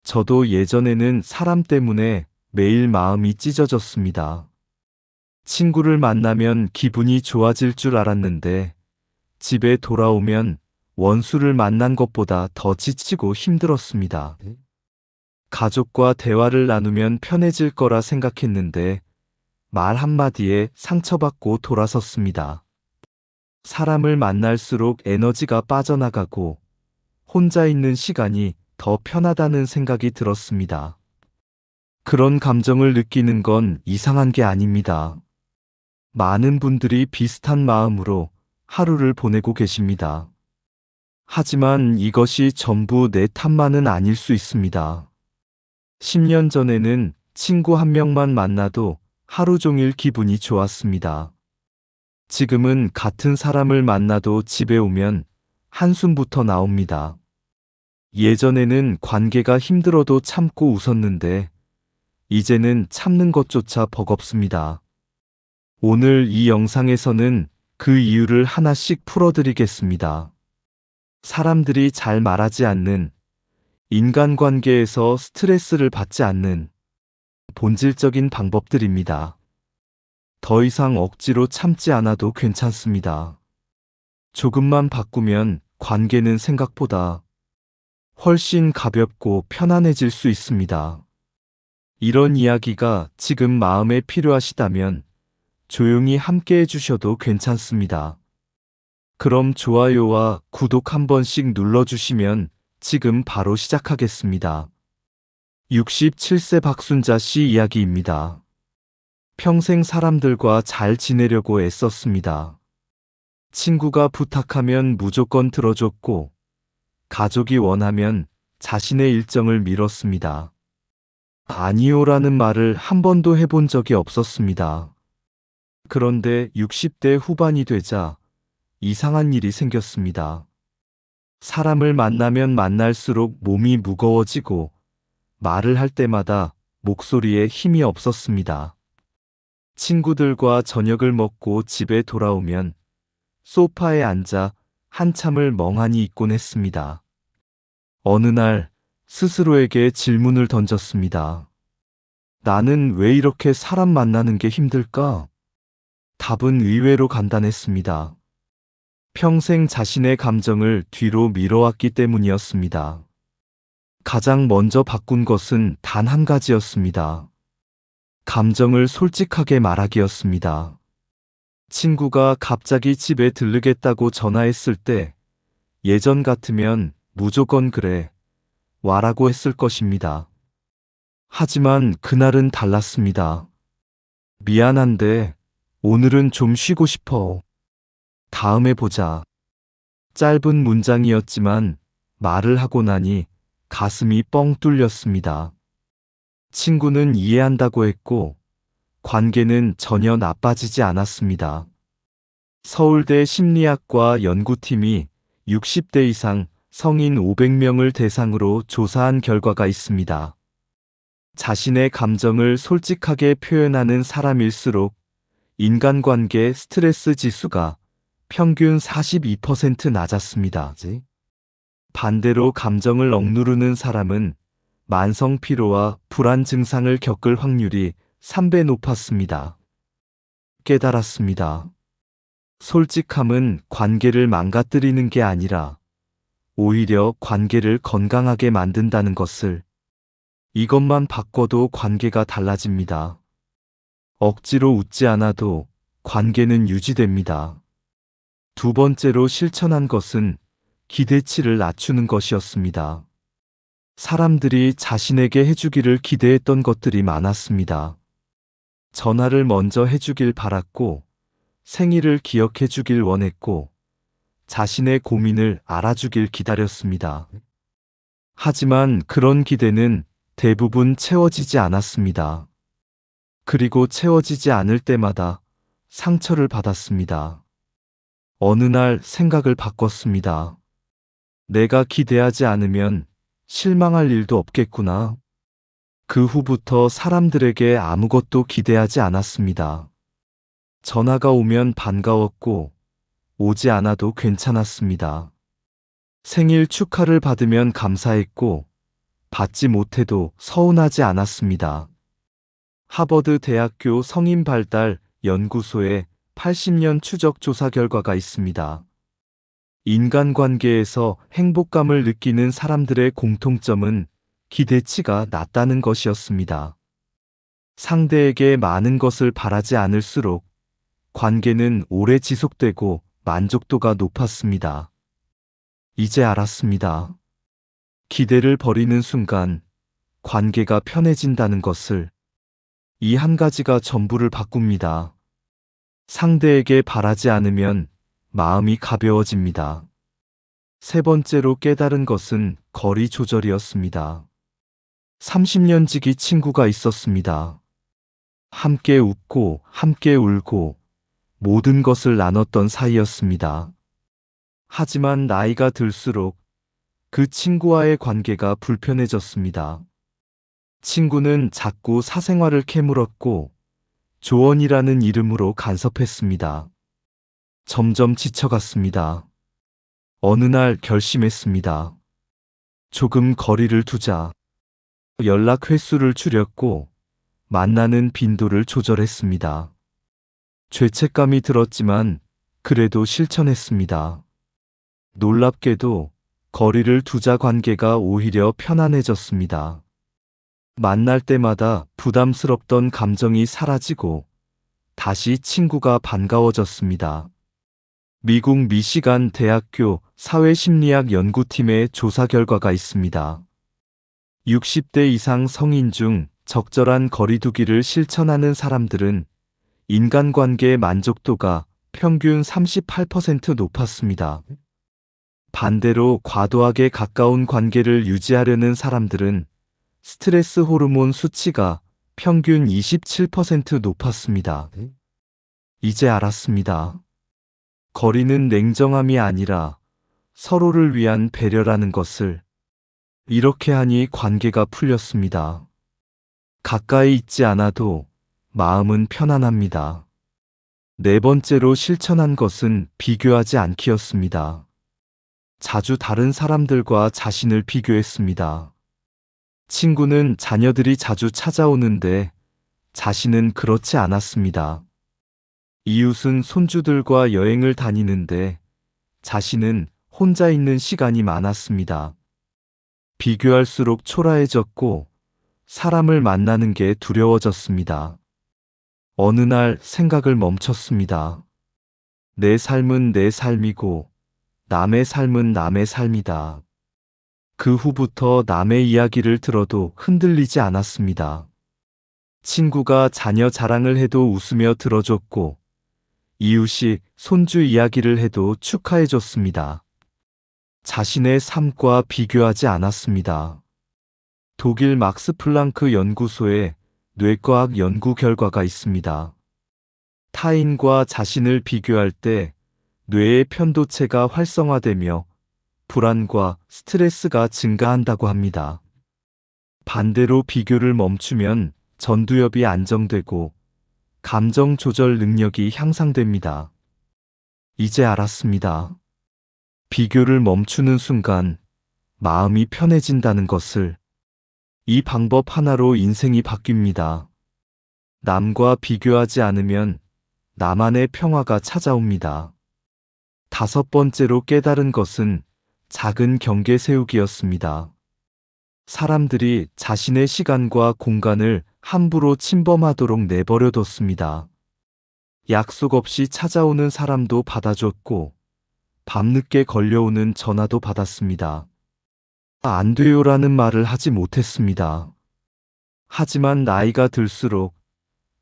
저도 예전에는 사람 때문에 매일 마음이 찢어졌습니다. 친구를 만나면 기분이 좋아질 줄 알았는데 집에 돌아오면 원수를 만난 것보다 더 지치고 힘들었습니다. 가족과 대화를 나누면 편해질 거라 생각했는데 말 한마디에 상처받고 돌아섰습니다. 사람을 만날수록 에너지가 빠져나가고 혼자 있는 시간이 더 편하다는 생각이 들었습니다. 그런 감정을 느끼는 건 이상한 게 아닙니다. 많은 분들이 비슷한 마음으로 하루를 보내고 계십니다. 하지만 이것이 전부 내 탓만은 아닐 수 있습니다. 10년 전에는 친구 한 명만 만나도 하루 종일 기분이 좋았습니다. 지금은 같은 사람을 만나도 집에 오면 한숨부터 나옵니다. 예전에는 관계가 힘들어도 참고 웃었는데 이제는 참는 것조차 버겁습니다. 오늘 이 영상에서는 그 이유를 하나씩 풀어드리겠습니다. 사람들이 잘 말하지 않는, 인간관계에서 스트레스를 받지 않는 본질적인 방법들입니다. 더 이상 억지로 참지 않아도 괜찮습니다. 조금만 바꾸면 관계는 생각보다 훨씬 가볍고 편안해질 수 있습니다. 이런 이야기가 지금 마음에 필요하시다면 조용히 함께 해주셔도 괜찮습니다. 그럼 좋아요와 구독 한 번씩 눌러주시면 지금 바로 시작하겠습니다. 67세 박순자 씨 이야기입니다. 평생 사람들과 잘 지내려고 애썼습니다. 친구가 부탁하면 무조건 들어줬고, 가족이 원하면 자신의 일정을 미뤘습니다. 아니요라는 말을 한 번도 해본 적이 없었습니다. 그런데 60대 후반이 되자 이상한 일이 생겼습니다. 사람을 만나면 만날수록 몸이 무거워지고 말을 할 때마다 목소리에 힘이 없었습니다. 친구들과 저녁을 먹고 집에 돌아오면 소파에 앉아 한참을 멍하니 있곤 했습니다. 어느 날 스스로에게 질문을 던졌습니다. 나는 왜 이렇게 사람 만나는 게 힘들까? 답은 의외로 간단했습니다. 평생 자신의 감정을 뒤로 미뤄왔기 때문이었습니다. 가장 먼저 바꾼 것은 단 한 가지였습니다. 감정을 솔직하게 말하기였습니다. 친구가 갑자기 집에 들르겠다고 전화했을 때 예전 같으면 무조건 그래, 와라고 했을 것입니다. 하지만 그날은 달랐습니다. 미안한데 오늘은 좀 쉬고 싶어. 다음에 보자. 짧은 문장이었지만 말을 하고 나니 가슴이 뻥 뚫렸습니다. 친구는 이해한다고 했고 관계는 전혀 나빠지지 않았습니다. 서울대 심리학과 연구팀이 60대 이상 성인 500명을 대상으로 조사한 결과가 있습니다. 자신의 감정을 솔직하게 표현하는 사람일수록 인간관계 스트레스 지수가 평균 42% 낮았습니다. 반대로 감정을 억누르는 사람은 만성 피로와 불안 증상을 겪을 확률이 3배 높았습니다. 깨달았습니다. 솔직함은 관계를 망가뜨리는 게 아니라 오히려 관계를 건강하게 만든다는 것을. 이것만 바꿔도 관계가 달라집니다. 억지로 웃지 않아도 관계는 유지됩니다. 두 번째로 실천한 것은 기대치를 낮추는 것이었습니다. 사람들이 자신에게 해주기를 기대했던 것들이 많았습니다. 전화를 먼저 해주길 바랐고, 생일을 기억해 주길 원했고, 자신의 고민을 알아주길 기다렸습니다. 하지만 그런 기대는 대부분 채워지지 않았습니다. 그리고 채워지지 않을 때마다 상처를 받았습니다. 어느 날 생각을 바꿨습니다. 내가 기대하지 않으면 실망할 일도 없겠구나. 그 후부터 사람들에게 아무것도 기대하지 않았습니다. 전화가 오면 반가웠고, 오지 않아도 괜찮았습니다. 생일 축하를 받으면 감사했고, 받지 못해도 서운하지 않았습니다. 하버드 대학교 성인 발달 연구소의 80년 추적 조사 결과가 있습니다. 인간관계에서 행복감을 느끼는 사람들의 공통점은 기대치가 낮다는 것이었습니다. 상대에게 많은 것을 바라지 않을수록 관계는 오래 지속되고 만족도가 높았습니다. 이제 알았습니다. 기대를 버리는 순간 관계가 편해진다는 것을. 이 한 가지가 전부를 바꿉니다. 상대에게 바라지 않으면 마음이 가벼워집니다. 세 번째로 깨달은 것은 거리 조절이었습니다. 30년 지기 친구가 있었습니다. 함께 웃고 함께 울고 모든 것을 나눴던 사이였습니다. 하지만 나이가 들수록 그 친구와의 관계가 불편해졌습니다. 친구는 자꾸 사생활을 캐물었고 조언이라는 이름으로 간섭했습니다. 점점 지쳐갔습니다. 어느 날 결심했습니다. 조금 거리를 두자. 연락 횟수를 줄였고 만나는 빈도를 조절했습니다. 죄책감이 들었지만 그래도 실천했습니다. 놀랍게도 거리를 두자 관계가 오히려 편안해졌습니다. 만날 때마다 부담스럽던 감정이 사라지고 다시 친구가 반가워졌습니다. 미국 미시간 대학교 사회심리학 연구팀의 조사 결과가 있습니다. 60대 이상 성인 중 적절한 거리두기를 실천하는 사람들은 인간관계의 만족도가 평균 38% 높았습니다. 반대로 과도하게 가까운 관계를 유지하려는 사람들은 스트레스 호르몬 수치가 평균 27% 높았습니다. 이제 알았습니다. 거리는 냉정함이 아니라 서로를 위한 배려라는 것을. 이렇게 하니 관계가 풀렸습니다. 가까이 있지 않아도 마음은 편안합니다. 네 번째로 실천한 것은 비교하지 않기였습니다. 자주 다른 사람들과 자신을 비교했습니다. 친구는 자녀들이 자주 찾아오는데 자신은 그렇지 않았습니다. 이웃은 손주들과 여행을 다니는데 자신은 혼자 있는 시간이 많았습니다. 비교할수록 초라해졌고 사람을 만나는 게 두려워졌습니다. 어느 날 생각을 멈췄습니다. 내 삶은 내 삶이고 남의 삶은 남의 삶이다. 그 후부터 남의 이야기를 들어도 흔들리지 않았습니다. 친구가 자녀 자랑을 해도 웃으며 들어줬고 이웃이 손주 이야기를 해도 축하해줬습니다. 자신의 삶과 비교하지 않았습니다. 독일 막스 플랑크 연구소의 뇌과학 연구 결과가 있습니다. 타인과 자신을 비교할 때 뇌의 편도체가 활성화되며 불안과 스트레스가 증가한다고 합니다. 반대로 비교를 멈추면 전두엽이 안정되고 감정 조절 능력이 향상됩니다. 이제 알았습니다. 비교를 멈추는 순간 마음이 편해진다는 것을. 이 방법 하나로 인생이 바뀝니다. 남과 비교하지 않으면 나만의 평화가 찾아옵니다. 다섯 번째로 깨달은 것은 작은 경계 세우기였습니다. 사람들이 자신의 시간과 공간을 함부로 침범하도록 내버려뒀습니다. 약속 없이 찾아오는 사람도 받아줬고 밤늦게 걸려오는 전화도 받았습니다. 안 돼요라는 말을 하지 못했습니다. 하지만 나이가 들수록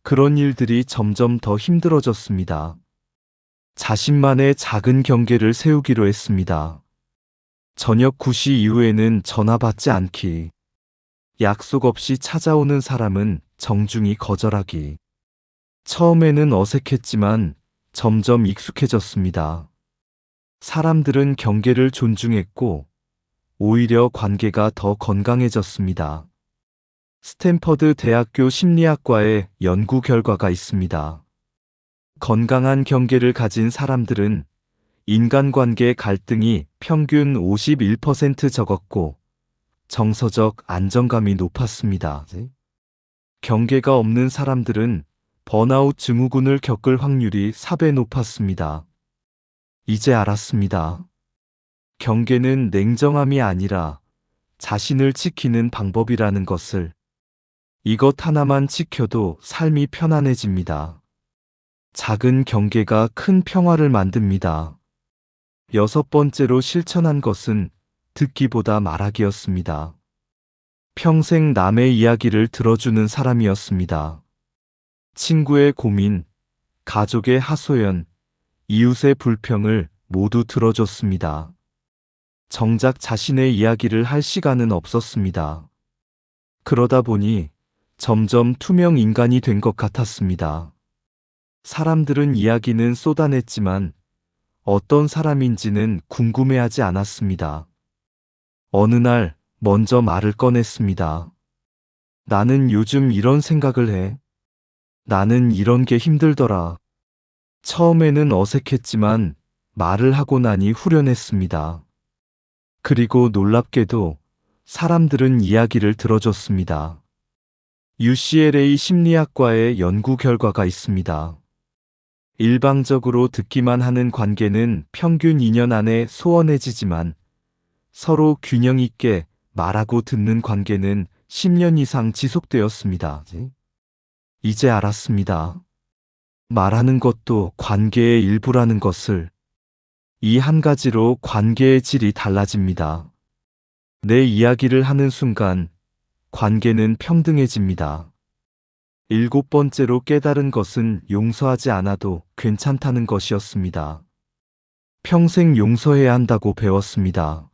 그런 일들이 점점 더 힘들어졌습니다. 자신만의 작은 경계를 세우기로 했습니다. 저녁 9시 이후에는 전화 받지 않기. 약속 없이 찾아오는 사람은 정중히 거절하기. 처음에는 어색했지만 점점 익숙해졌습니다. 사람들은 경계를 존중했고 오히려 관계가 더 건강해졌습니다. 스탠퍼드 대학교 심리학과의 연구 결과가 있습니다. 건강한 경계를 가진 사람들은 인간관계 갈등이 평균 51% 적었고 정서적 안정감이 높았습니다. 경계가 없는 사람들은 번아웃 증후군을 겪을 확률이 4배 높았습니다. 이제 알았습니다. 경계는 냉정함이 아니라 자신을 지키는 방법이라는 것을. 이것 하나만 지켜도 삶이 편안해집니다. 작은 경계가 큰 평화를 만듭니다. 6번째로 실천한 것은 듣기보다 말하기였습니다. 평생 남의 이야기를 들어주는 사람이었습니다. 친구의 고민, 가족의 하소연, 이웃의 불평을 모두 들어줬습니다. 정작 자신의 이야기를 할 시간은 없었습니다. 그러다 보니 점점 투명 인간이 된 것 같았습니다. 사람들은 이야기는 쏟아냈지만 어떤 사람인지는 궁금해하지 않았습니다. 어느 날 먼저 말을 꺼냈습니다. 나는 요즘 이런 생각을 해. 나는 이런 게 힘들더라. 처음에는 어색했지만 말을 하고 나니 후련했습니다. 그리고 놀랍게도 사람들은 이야기를 들어줬습니다. UCLA 심리학과의 연구 결과가 있습니다. 일방적으로 듣기만 하는 관계는 평균 2년 안에 소원해지지만 서로 균형 있게 말하고 듣는 관계는 10년 이상 지속되었습니다. 이제 알았습니다. 말하는 것도 관계의 일부라는 것을. 이 한 가지로 관계의 질이 달라집니다. 내 이야기를 하는 순간 관계는 평등해집니다. 7번째로 깨달은 것은 용서하지 않아도 괜찮다는 것이었습니다. 평생 용서해야 한다고 배웠습니다.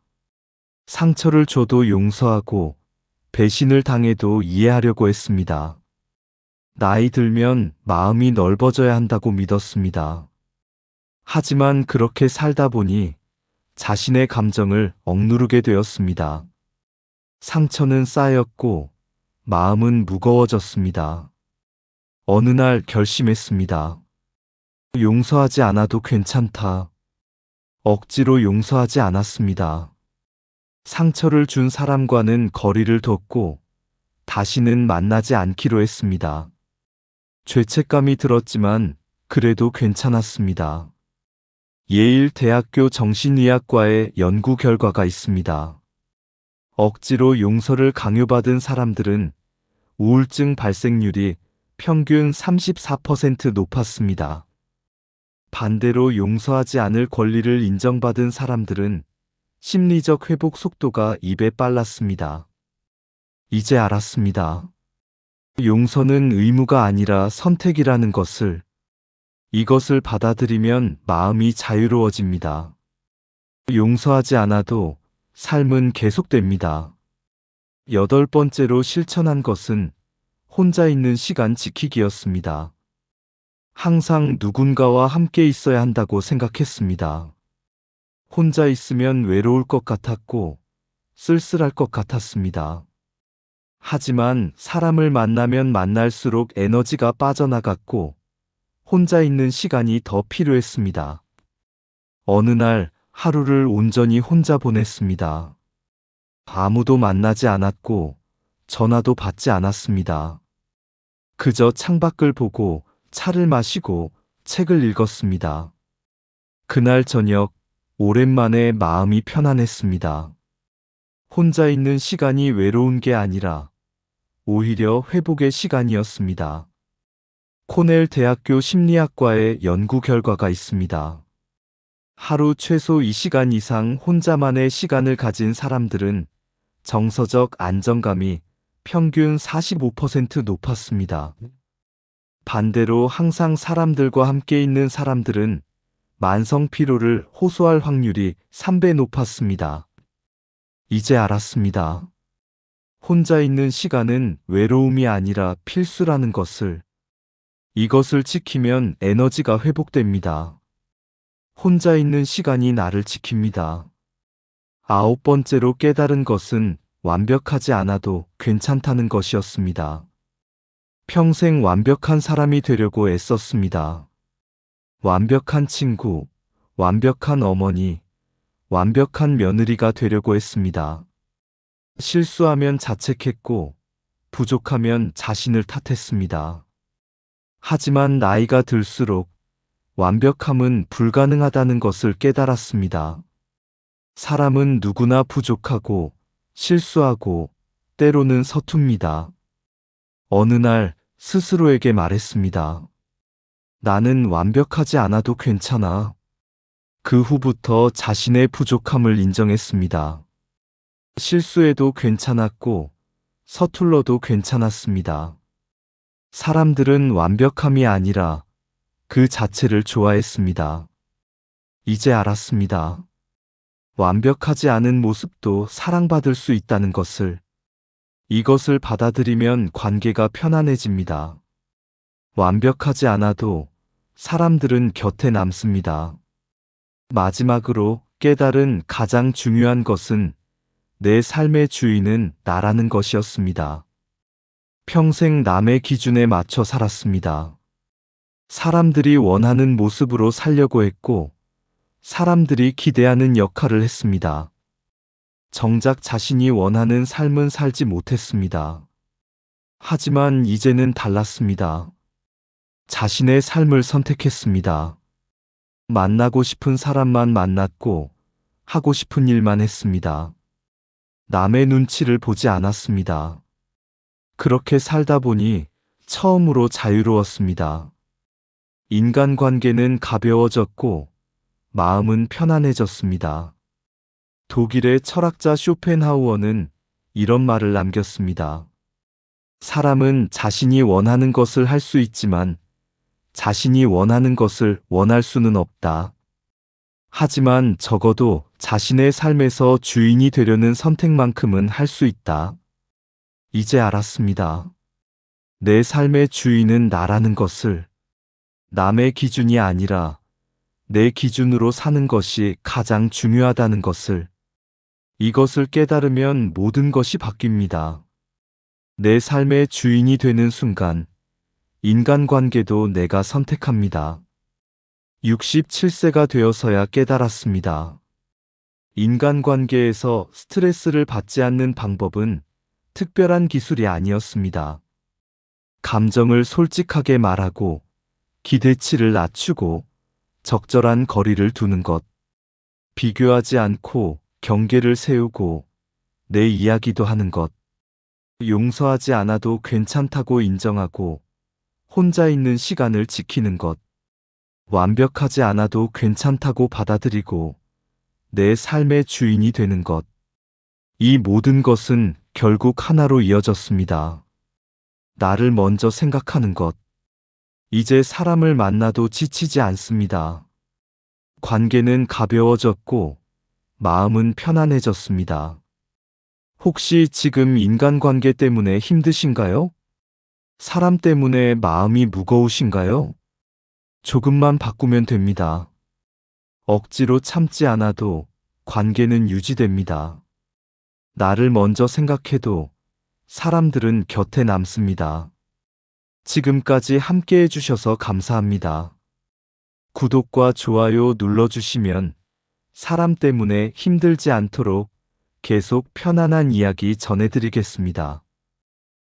상처를 줘도 용서하고 배신을 당해도 이해하려고 했습니다. 나이 들면 마음이 넓어져야 한다고 믿었습니다. 하지만 그렇게 살다 보니 자신의 감정을 억누르게 되었습니다. 상처는 쌓였고 마음은 무거워졌습니다. 어느 날 결심했습니다. 용서하지 않아도 괜찮다. 억지로 용서하지 않았습니다. 상처를 준 사람과는 거리를 뒀고 다시는 만나지 않기로 했습니다. 죄책감이 들었지만 그래도 괜찮았습니다. 예일 대학교 정신의학과의 연구 결과가 있습니다. 억지로 용서를 강요받은 사람들은 우울증 발생률이 평균 34% 높았습니다. 반대로 용서하지 않을 권리를 인정받은 사람들은 심리적 회복 속도가 2배 빨랐습니다. 이제 알았습니다. 용서는 의무가 아니라 선택이라는 것을. 이것을 받아들이면 마음이 자유로워집니다. 용서하지 않아도 삶은 계속됩니다. 8번째로 실천한 것은 혼자 있는 시간 지키기였습니다. 항상 누군가와 함께 있어야 한다고 생각했습니다. 혼자 있으면 외로울 것 같았고 쓸쓸할 것 같았습니다. 하지만 사람을 만나면 만날수록 에너지가 빠져나갔고 혼자 있는 시간이 더 필요했습니다. 어느 날 하루를 온전히 혼자 보냈습니다. 아무도 만나지 않았고 전화도 받지 않았습니다. 그저 창밖을 보고 차를 마시고 책을 읽었습니다. 그날 저녁 오랜만에 마음이 편안했습니다. 혼자 있는 시간이 외로운 게 아니라 오히려 회복의 시간이었습니다. 코넬 대학교 심리학과의 연구 결과가 있습니다. 하루 최소 2시간 이상 혼자만의 시간을 가진 사람들은 정서적 안정감이 평균 45% 높았습니다. 반대로 항상 사람들과 함께 있는 사람들은 만성 피로를 호소할 확률이 3배 높았습니다. 이제 알았습니다. 혼자 있는 시간은 외로움이 아니라 필수라는 것을. 이것을 지키면 에너지가 회복됩니다. 혼자 있는 시간이 나를 지킵니다. 9번째로 깨달은 것은 완벽하지 않아도 괜찮다는 것이었습니다. 평생 완벽한 사람이 되려고 애썼습니다. 완벽한 친구, 완벽한 어머니, 완벽한 며느리가 되려고 했습니다. 실수하면 자책했고, 부족하면 자신을 탓했습니다. 하지만 나이가 들수록 완벽함은 불가능하다는 것을 깨달았습니다. 사람은 누구나 부족하고, 실수하고, 때로는 서툽니다. 어느 날 스스로에게 말했습니다. 나는 완벽하지 않아도 괜찮아. 그 후부터 자신의 부족함을 인정했습니다. 실수해도 괜찮았고, 서툴러도 괜찮았습니다. 사람들은 완벽함이 아니라 그 자체를 좋아했습니다. 이제 알았습니다. 완벽하지 않은 모습도 사랑받을 수 있다는 것을. 이것을 받아들이면 관계가 편안해집니다. 완벽하지 않아도 사람들은 곁에 남습니다. 마지막으로 깨달은 가장 중요한 것은 내 삶의 주인은 나라는 것이었습니다. 평생 남의 기준에 맞춰 살았습니다. 사람들이 원하는 모습으로 살려고 했고, 사람들이 기대하는 역할을 했습니다. 정작 자신이 원하는 삶은 살지 못했습니다. 하지만 이제는 달랐습니다. 자신의 삶을 선택했습니다. 만나고 싶은 사람만 만났고, 하고 싶은 일만 했습니다. 남의 눈치를 보지 않았습니다. 그렇게 살다 보니 처음으로 자유로웠습니다. 인간관계는 가벼워졌고, 마음은 편안해졌습니다. 독일의 철학자 쇼펜하우어는 이런 말을 남겼습니다. 사람은 자신이 원하는 것을 할 수 있지만 자신이 원하는 것을 원할 수는 없다. 하지만 적어도 자신의 삶에서 주인이 되려는 선택만큼은 할 수 있다. 이제 알았습니다. 내 삶의 주인은 나라는 것을. 남의 기준이 아니라 내 기준으로 사는 것이 가장 중요하다는 것을. 이것을 깨달으면 모든 것이 바뀝니다. 내 삶의 주인이 되는 순간 인간관계도 내가 선택합니다. 67세가 되어서야 깨달았습니다. 인간관계에서 스트레스를 받지 않는 방법은 특별한 기술이 아니었습니다. 감정을 솔직하게 말하고, 기대치를 낮추고, 적절한 거리를 두는 것. 비교하지 않고 경계를 세우고 내 이야기도 하는 것. 용서하지 않아도 괜찮다고 인정하고 혼자 있는 시간을 지키는 것. 완벽하지 않아도 괜찮다고 받아들이고 내 삶의 주인이 되는 것. 이 모든 것은 결국 하나로 이어졌습니다. 나를 먼저 생각하는 것. 이제 사람을 만나도 지치지 않습니다. 관계는 가벼워졌고 마음은 편안해졌습니다. 혹시 지금 인간관계 때문에 힘드신가요? 사람 때문에 마음이 무거우신가요? 조금만 바꾸면 됩니다. 억지로 참지 않아도 관계는 유지됩니다. 나를 먼저 생각해도 사람들은 곁에 남습니다. 지금까지 함께 해주셔서 감사합니다. 구독과 좋아요 눌러주시면 사람 때문에 힘들지 않도록 계속 편안한 이야기 전해드리겠습니다.